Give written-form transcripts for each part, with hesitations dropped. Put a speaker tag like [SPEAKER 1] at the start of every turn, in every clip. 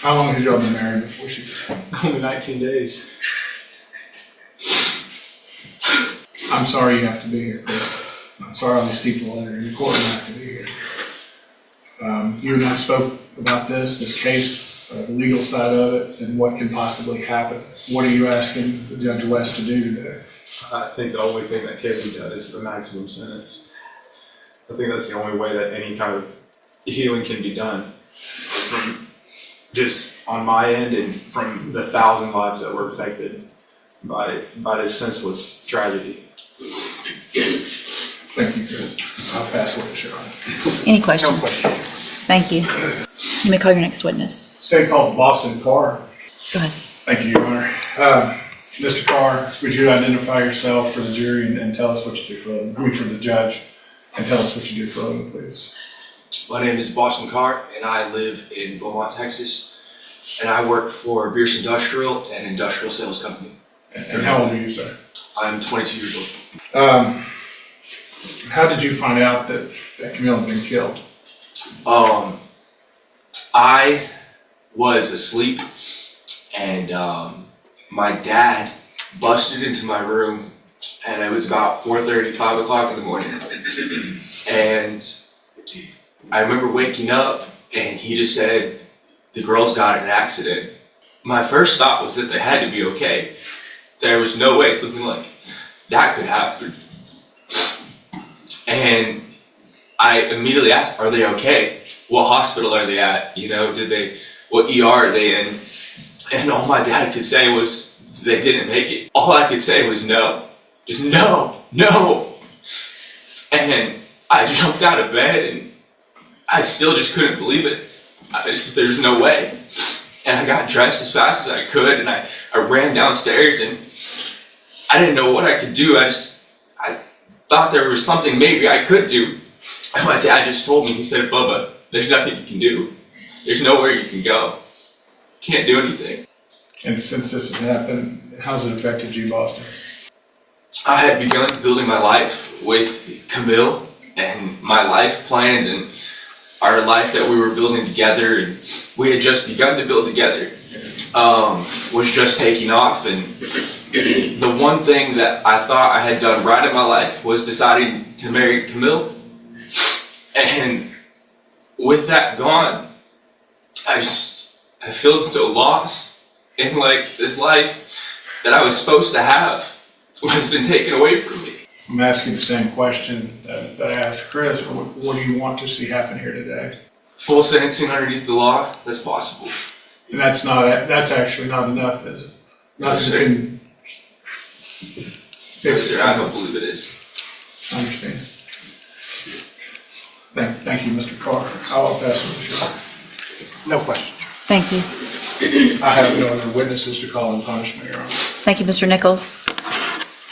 [SPEAKER 1] How long has y'all been married before she died?
[SPEAKER 2] Only 19 days.
[SPEAKER 1] I'm sorry you have to be here, Chris. I'm sorry all these people that are in the courtroom have to be here. You and I spoke about this case, the legal side of it, and what can possibly happen. What are you asking Judge West to do today?
[SPEAKER 2] I think the only thing that can be done is the maximum sentence. I think that's the only way that any kind of healing can be done. From just on my end and from the 1,000 lives that were affected by this senseless tragedy.
[SPEAKER 1] Thank you, Chris. I'll pass it to Sharon.
[SPEAKER 3] Any questions? No. Thank you. You may call your next witness.
[SPEAKER 1] State called Boston Carr.
[SPEAKER 3] Go ahead.
[SPEAKER 1] Thank you, Your Honor. Mr. Carr, would you identify yourself for the jury and tell us what you do for a living? I mean, for the judge, and tell us what you do for a living, please.
[SPEAKER 4] My name is Boston Carr, and I live in Beaumont, Texas, and I work for Bierce Industrial, an industrial sales company.
[SPEAKER 1] And how old are you, sir?
[SPEAKER 4] I'm 22 years old.
[SPEAKER 1] How did you find out that Camille had been killed?
[SPEAKER 4] I was asleep, and my dad busted into my room, and it was about 4:30, 5 o'clock in the morning, and I remember waking up, and he just said, the girls got in an accident. My first thought was that they had to be okay. There was no way something like that could happen. And I immediately asked, are they okay? What hospital are they at? You know, what ER are they in? And all my dad could say was, they didn't make it. All I could say was no. Just no. And I jumped out of bed and I still just couldn't believe it. There's no way. And I got dressed as fast as I could and I ran downstairs and I didn't know what I could do. I thought there was something maybe I could do. And my dad just told me, he said, Bubba, there's nothing you can do. There's nowhere you can go. Can't do anything.
[SPEAKER 1] And since this has happened, how's it affected you, Boston?
[SPEAKER 4] I had begun building my life with Camille and my life plans and our life that we were building together and we had just begun to build together was just taking off. And the one thing that I thought I had done right in my life was deciding to marry Camille. And with that gone, I feel so lost in like this life that I was supposed to have has been taken away from me.
[SPEAKER 1] I'm asking the same question that I asked Chris. What do you want to see happen here today?
[SPEAKER 4] Full sentencing underneath the law, that's possible.
[SPEAKER 1] And that's actually not enough, is it? Nothing can fix it.
[SPEAKER 4] I don't believe it is.
[SPEAKER 1] I understand. Thank you, Mr. Carr. I'll pass it to Sharon.
[SPEAKER 5] No questions.
[SPEAKER 3] Thank you.
[SPEAKER 1] I have no other witnesses to call in punishment, Your Honor.
[SPEAKER 3] Thank you, Mr. Nichols.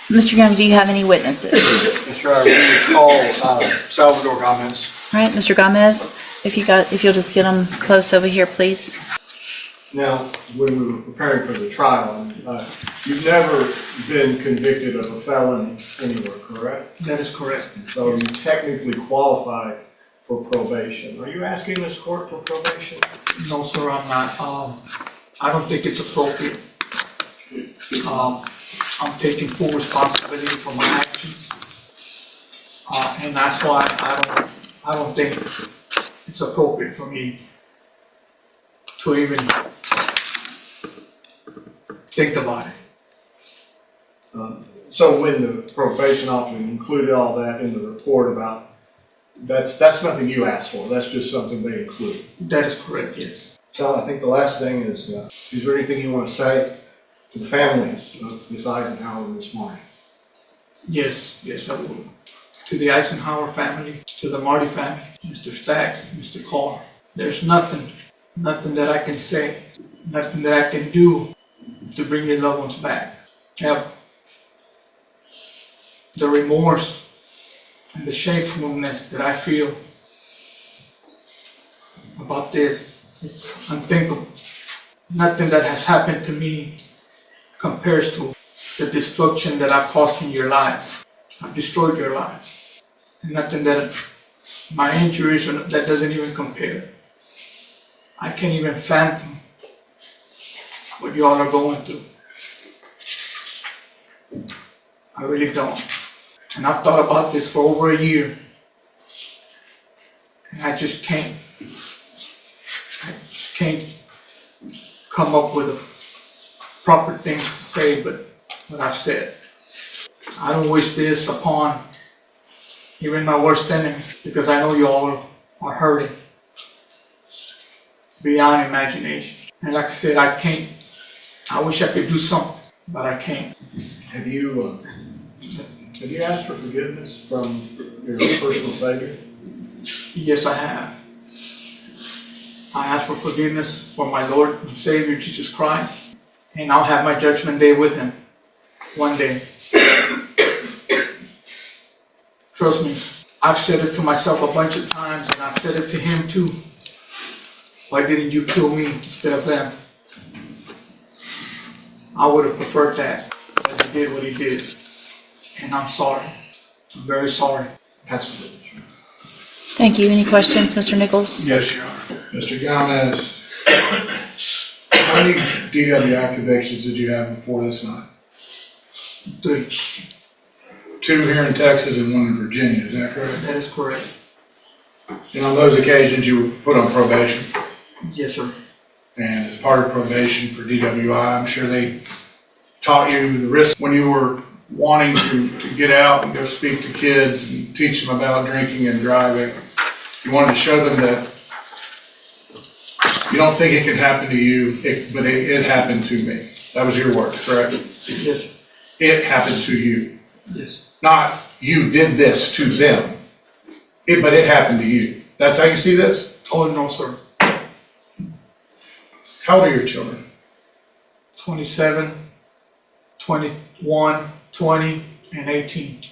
[SPEAKER 3] Mr. Young, do you have any witnesses?
[SPEAKER 5] Mr. Ryder, we would call Salvador Gomez.
[SPEAKER 3] All right, Mr. Gomez, if you'll just get them close over here, please.
[SPEAKER 5] Now, when we were preparing for the trial, you've never been convicted of a felony anywhere, correct?
[SPEAKER 6] That is correct.
[SPEAKER 5] So you technically qualify for probation. Are you asking this court for probation?
[SPEAKER 6] No, sir, I'm not. I don't think it's appropriate. I'm taking full responsibility for my actions. And that's why I don't think it's appropriate for me to even think about it.
[SPEAKER 5] So when the probation officer included all that in the report about, that's nothing you asked for, that's just something they include?
[SPEAKER 6] That is correct, yes.
[SPEAKER 5] So I think the last thing is there anything you want to say to the families of Eisenhower this morning? Yes, I will. To the Eisenhower family, to the Marty family, Mr. Stacks, Mr. Carr, there's nothing that I can say, nothing that I can do to bring your loved ones back. Now, the remorse and the shamefulness that I feel about this is unthinkable. Nothing that has happened to me compares to the destruction that I've caused in your lives. I've destroyed your lives. And nothing that my injuries, that doesn't even compare. I can't even fathom
[SPEAKER 6] what y'all are going through. I really don't. And I've thought about this for over a year. And I just can't come up with a proper things to say, but what I've said. I don't wish this upon even my worst enemies, because I know you all are hurting beyond imagination. And like I said, I wish I could do something, but I can't.
[SPEAKER 5] Have you asked for forgiveness from your personal Savior?
[SPEAKER 6] Yes, I have. I ask for forgiveness for my Lord and Savior Jesus Christ, and I'll have my judgment day with Him one day. Trust me, I've said it to myself a bunch of times, and I've said it to Him too. Why didn't you kill me instead of them? I would have preferred that, but He did what He did. And I'm sorry. I'm very sorry.
[SPEAKER 5] Absolutely.
[SPEAKER 3] Thank you. Any questions, Mr. Nichols?
[SPEAKER 1] Yes, Your Honor. Mr. Gomez, how many DWI convictions did you have before this night?
[SPEAKER 6] 3.
[SPEAKER 1] 2 here in Texas and 1 in Virginia, is that correct?
[SPEAKER 6] That is correct.
[SPEAKER 1] And on those occasions, you were put on probation?
[SPEAKER 6] Yes, sir.
[SPEAKER 1] And as part of probation for DWI, I'm sure they taught you the risk when you were wanting to get out and go speak to kids and teach them about drinking and driving. You wanted to show them that you don't think it could happen to you, but it happened to me. That was your words, correct?
[SPEAKER 6] Yes, sir.
[SPEAKER 1] It happened to you.
[SPEAKER 6] Yes.
[SPEAKER 1] Not you did this to them, but it happened to you. That's how you see this?
[SPEAKER 6] Oh, no, sir.
[SPEAKER 1] How old are your children?
[SPEAKER 6] 27, 21, 20, and 18.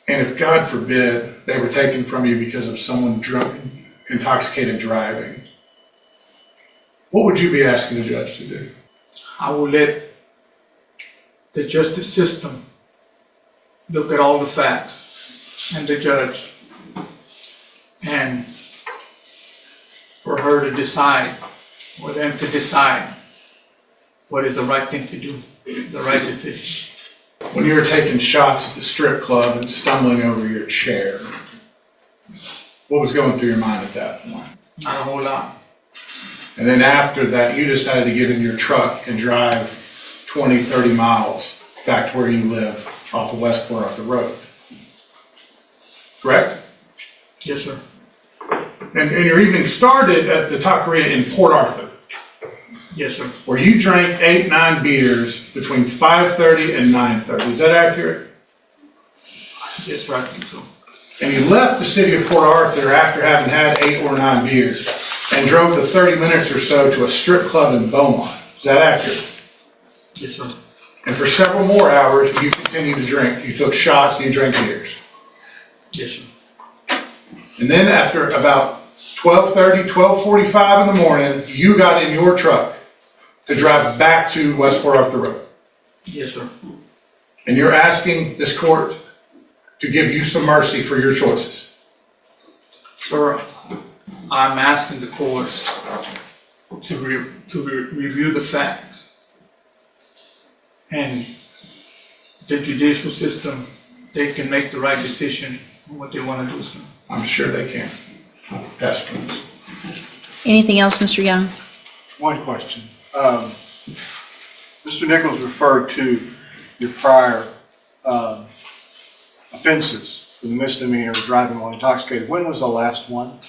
[SPEAKER 1] And if, God forbid, they were taken from you because of someone drunk, intoxicated driving, what would you be asking the judge to do?
[SPEAKER 6] I will let the justice system look at all the facts and the judge, and for her to decide, or them to decide what is the right thing to do, the right decision.
[SPEAKER 1] When you were taking shots at the strip club and stumbling over your chair, what was going through your mind at that point?
[SPEAKER 6] Not a whole lot.
[SPEAKER 1] And then after that, you decided to get in your truck and drive 20, 30 miles back to where you live off of West Courtroom Road. Correct?
[SPEAKER 6] Yes, sir.
[SPEAKER 1] And your evening started at the Taqueria in Port Arthur,
[SPEAKER 6] Yes, sir.
[SPEAKER 1] where you drank 8, 9 beers between 5:30 and 9:30. Is that accurate?
[SPEAKER 6] Yes, sir, I think so.
[SPEAKER 1] And you left the city of Port Arthur after having had 8 or 9 beers and drove the 30 minutes or so to a strip club in Beaumont. Is that accurate?
[SPEAKER 6] Yes, sir.
[SPEAKER 1] And for several more hours, you continued to drink. You took shots and you drank beers.
[SPEAKER 6] Yes, sir.
[SPEAKER 1] And then after about 12:30, 12:45 in the morning, you got in your truck to drive back to West Port Arthur Road.
[SPEAKER 6] Yes, sir.
[SPEAKER 1] And you're asking this court to give you some mercy for your choices.
[SPEAKER 6] Sir, I'm asking the court to review the facts. And the judicial system, they can make the right decision on what they want to do, sir.
[SPEAKER 1] I'm sure they can. Pass, please.
[SPEAKER 3] Anything else, Mr. Young?
[SPEAKER 7] One question. Mr. Nichols referred to your prior offenses for the misdemeanor of driving while intoxicated. When was the last one?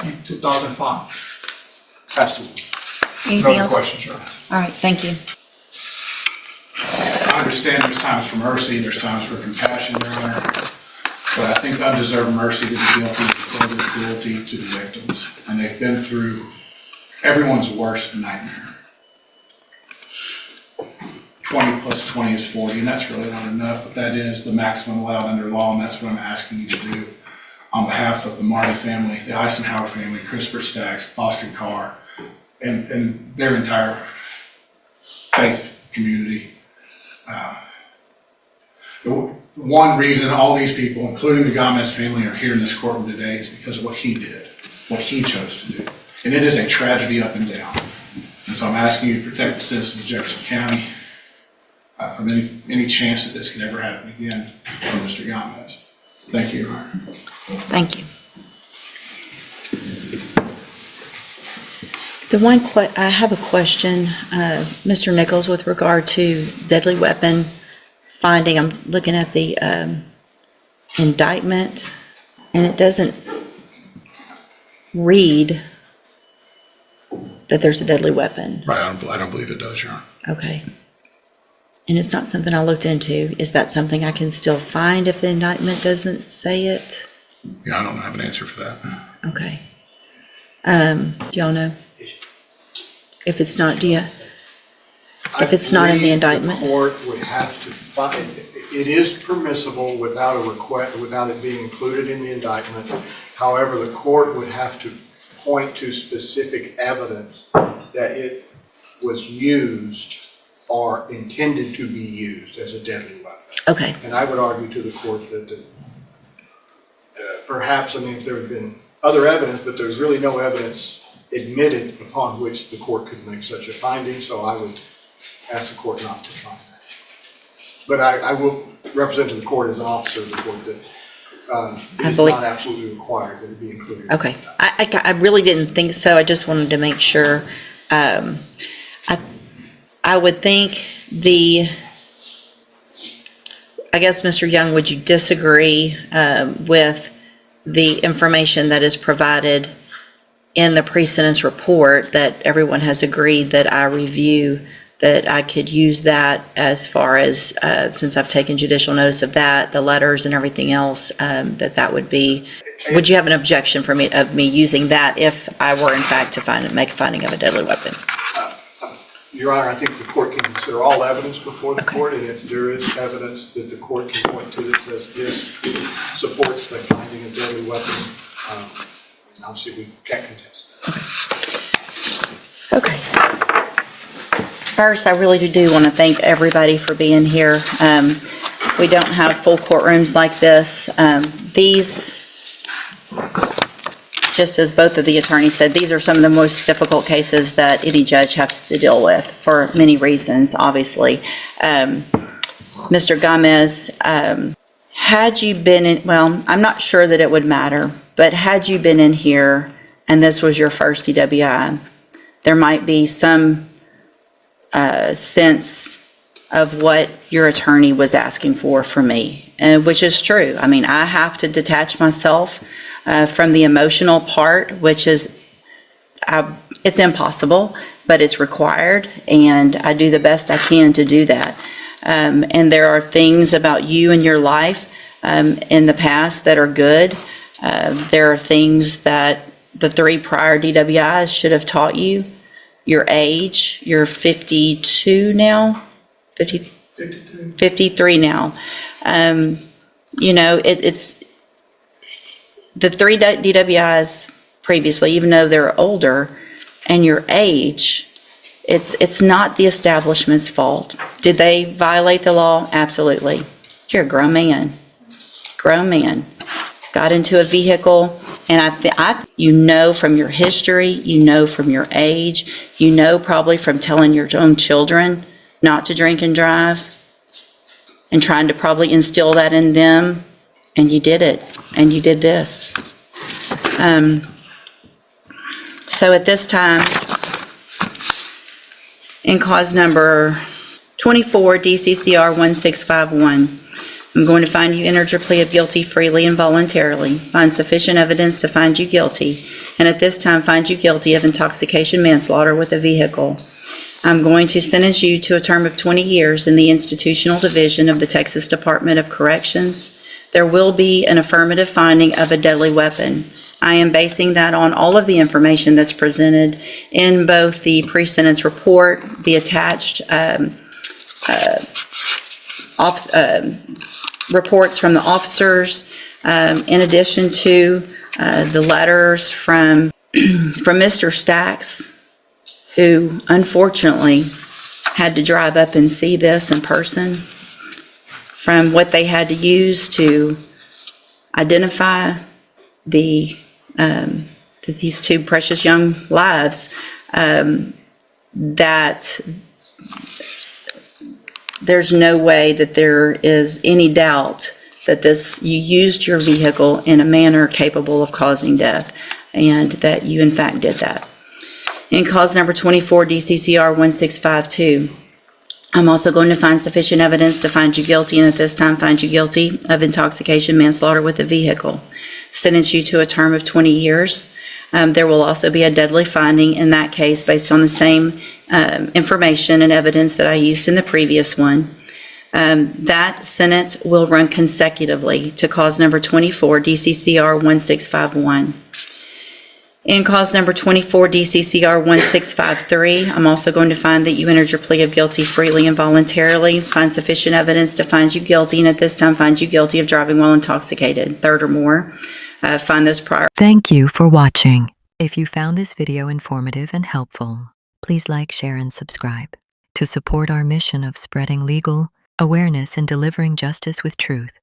[SPEAKER 6] In 2005.
[SPEAKER 7] That's the one.
[SPEAKER 3] Anything
[SPEAKER 1] No
[SPEAKER 3] else?
[SPEAKER 1] questions, Your Honor.
[SPEAKER 3] All right, thank you.
[SPEAKER 1] I understand there's times for mercy, there's times for compassion, Your Honor. But I think undeserved mercy to the guilty is further cruelty to the victims. And they've been through everyone's worst nightmare. 20 plus 20 is 40, and that's really not enough, but that is the maximum allowed under law, and that's what I'm asking you to do on behalf of the Marty family, the Eisenhower family, Christopher Stacks, Boston Carr, and their entire faith community. The one reason all these people, including the Gomez family, are here in this courtroom today is because of what he did, what he chose to do. And it is a tragedy up and down. And so I'm asking you to protect the citizens of Jefferson County from any chance that this could ever happen again from Mr. Gomez. Thank you, Your Honor.
[SPEAKER 3] Thank you. I have a question, Mr. Nichols, with regard to deadly weapon finding. I'm looking at the indictment, and it doesn't read that there's a deadly weapon.
[SPEAKER 1] Right, I don't believe it does, Your Honor.
[SPEAKER 3] Okay. And it's not something I looked into. Is that something I can still find if the indictment doesn't say it?
[SPEAKER 1] Yeah, I don't have an answer for that.
[SPEAKER 3] Okay. Do y'all know? If it's not, if it's not in the indictment?
[SPEAKER 7] The court would have to find, it is permissible without a request, without it being included in the indictment. However, the court would have to point to specific evidence that it was used or intended to be used as a deadly weapon.
[SPEAKER 3] Okay.
[SPEAKER 7] And I would argue to the court that perhaps, I mean, if there had been other evidence, but there's really no evidence admitted upon which the court could make such a finding, so I would ask the court not to find that. But I will represent to the court as an officer of the court that it is not absolutely required that it be included.
[SPEAKER 3] Okay. I really didn't think so. I just wanted to make sure. I would think I guess, Mr. Young, would you disagree with the information that is provided in the pre-sentence report that everyone has agreed that I review, that I could use that as far as, since I've taken judicial notice of that, the letters and everything else, that would be, would you have an objection for me, of me using that if I were in fact to make a finding of a deadly weapon?
[SPEAKER 7] Your Honor, I think the court can consider all evidence before the court, and if there is evidence that the court can point to that says this supports the finding of deadly weapon, obviously we can't contest that.
[SPEAKER 3] Okay. First, I really do want to thank everybody for being here. We don't have full courtrooms like this. These, just as both of the attorneys said, these are some of the most difficult cases that any judge has to deal with for many reasons, obviously. Mr. Gomez, had you been in, well, I'm not sure that it would matter, but had you been in here and this was your first DWI, there might be some sense of what your attorney was asking for me, which is true. I mean, I have to detach myself from the emotional part, which is, it's impossible, but it's required, and I do the best I can to do that. And there are things about you and your life in the past that are good. There are things that the 3 prior DWIs should have taught you. Your age, you're 52 now, 53 now. You know, it's the 3 DWIs previously, even though they're older, and your age, it's not the establishment's fault. Did they violate the law? Absolutely. You're a grown man. Grown man. Got into a vehicle, and you know from your history, you know from your age, you know probably from telling your own children not to drink and drive, and trying to probably instill that in them, and you did it, and you did this. So at this time, in cause number 24, DCCR 1651, I'm going to find you entered your plea of guilty freely and voluntarily, find sufficient evidence to find you guilty, and at this time find you guilty of intoxication manslaughter with a vehicle. I'm going to sentence you to a term of 20 years in the Institutional Division of the Texas Department of Corrections. There will be an affirmative finding of a deadly weapon. I am basing that on all of the information that's presented in both the pre-sentence report, the attached reports from the officers, in addition to the letters from Mr. Stacks, who unfortunately had to drive up and see this in person, from what they had to use to identify these 2 precious young lives. that there's no way that there is any doubt that you used your vehicle in a manner capable of causing death, and that you in fact did that. In cause number 24, DCCR 1652, I'm also going to find sufficient evidence to find you guilty, and at this time find you guilty of intoxication manslaughter with a vehicle. Sentence you to a term of 20 years. There will also be a deadly finding in that case based on the same information and evidence that I used in the previous one. That sentence will run consecutively to cause number 24, DCCR 1651. In cause number 24, DCCR 1653, I'm also going to find that you entered your plea of guilty freely and voluntarily, find sufficient evidence to find you guilty, and at this time find you guilty of driving while intoxicated, third or more. Find those prior.
[SPEAKER 8] Thank you for watching. If you found this video informative and helpful, please like, share, and subscribe. To support our mission of spreading legal awareness and delivering justice with truth,